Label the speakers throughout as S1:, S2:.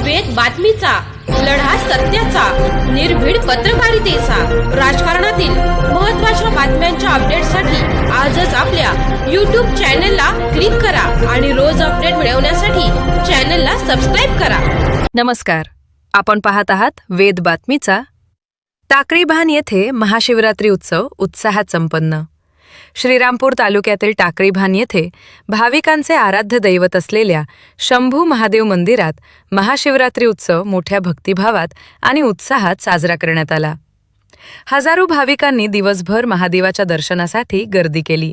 S1: वेद बातमीचा, लढा सत्याचा, निर्भीड पत्रकारितेचा, राजकारणातील महत्त्वाच्या बातम्यांच्या अपडेटसाठी आजच आपल्या YouTube चॅनलला क्लिक करा आणि रोज अपडेट मिळवण्यासाठी चॅनलला सबस्क्राइब करा.
S2: नमस्कार, आपण पाहत आहात वेद बातमीचा. टाकळी भान येथे महाशिवरात्री उत्सव उत्साहात संपन्न. श्रीरामपूर तालुक्यातील टाकळी भान येथे भाविकांचे आराध्य दैवत असलेल्या शंभू महादेव मंदिरात महाशिवरात्री उत्सव मोठ्या भक्तिभावात आणि उत्साहात साजरा करण्यात आला. हजारो भाविकांनी दिवसभर महादेवाच्या दर्शनासाठी गर्दी केली.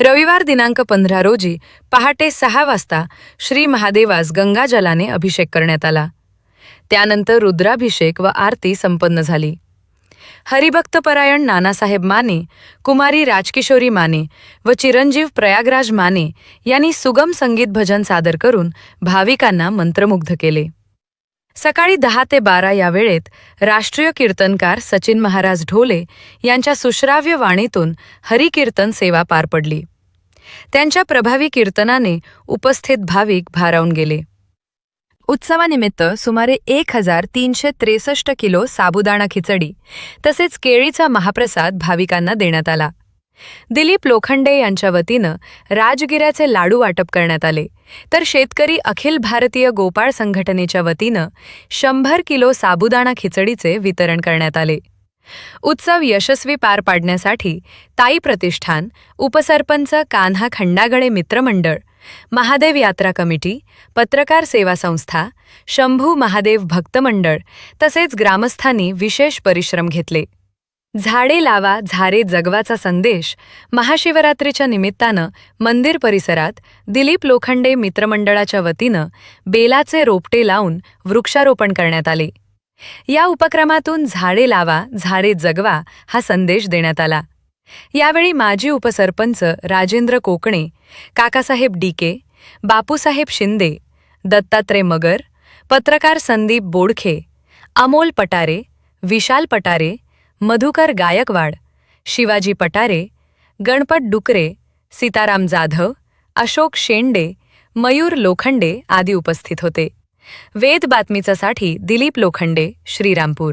S2: रविवार दिनांक 15 रोजी पहाटे 6 वाजता श्री महादेवास गंगाजलाने अभिषेक करण्यात आला. त्यानंतर रुद्राभिषेक व आरती संपन्न झाली. हरिभक्तपरायण नानासाहेब माने, कुमारी राजकिशोरी माने व चिरंजीव प्रयागराज माने यांनी सुगम संगीत भजन सादर करून भाविकांना मंत्रमुग्ध केले. सकाळी 10 ते 12 या वेळेत राष्ट्रीय कीर्तनकार सचिन महाराज ढोले यांच्या सुश्राव्य वाणीतून हरिकीर्तन सेवा पार पडली. त्यांच्या प्रभावी कीर्तनाने उपस्थित भाविक भारावून गेले. उत्सवानिमित्त सुमारे 1363 किलो साबुदाणा खिचडी तसेच केळीचा महाप्रसाद भाविकांना देण्यात आला. दिलीप लोखंडे यांच्या वतीनं राजगिऱ्याचे लाडू वाटप करण्यात आले, तर शेतकरी अखिल भारतीय गोपाळ संघटनेच्या वतीनं 100 किलो साबुदाणा खिचडीचे वितरण करण्यात आले. उत्सव यशस्वी पार पाडण्यासाठी ताई प्रतिष्ठान, उपसरपंच कान्हा खंडागळे मित्रमंडळ, महादेव यात्रा कमिटी, पत्रकार सेवा संस्था, शंभू महादेव भक्त मंडळ तसेच ग्रामस्थांनी विशेष परिश्रम घेतले. झाडे लावा झारे जगवाचा संदेश महाशिवरात्रीच्या निमित्तानं मंदिर परिसरात दिलीप लोखंडे मित्रमंडळाच्या वतीनं बेलाचे रोपटे लावून वृक्षारोपण करण्यात आले. या उपक्रमातून झाडे लावा झाडे जगवा हा संदेश देण्यात आला. यावेळी माजी उपसरपंच राजेंद्र कोकणे, काकासाहेब डीके, बापूसाहेब शिंदे, दत्तात्रय मगर, पत्रकार संदीप बोडखे, अमोल पटारे, विशाल पटारे, मधुकर गायकवाड, शिवाजी पटारे, गणपत डुकरे, सीताराम जाधव, अशोक शेंडे, मयूर लोखंडे आदी उपस्थित होते. वेद बातमीचासाठी दिलीप लोखंडे, श्रीरामपूर.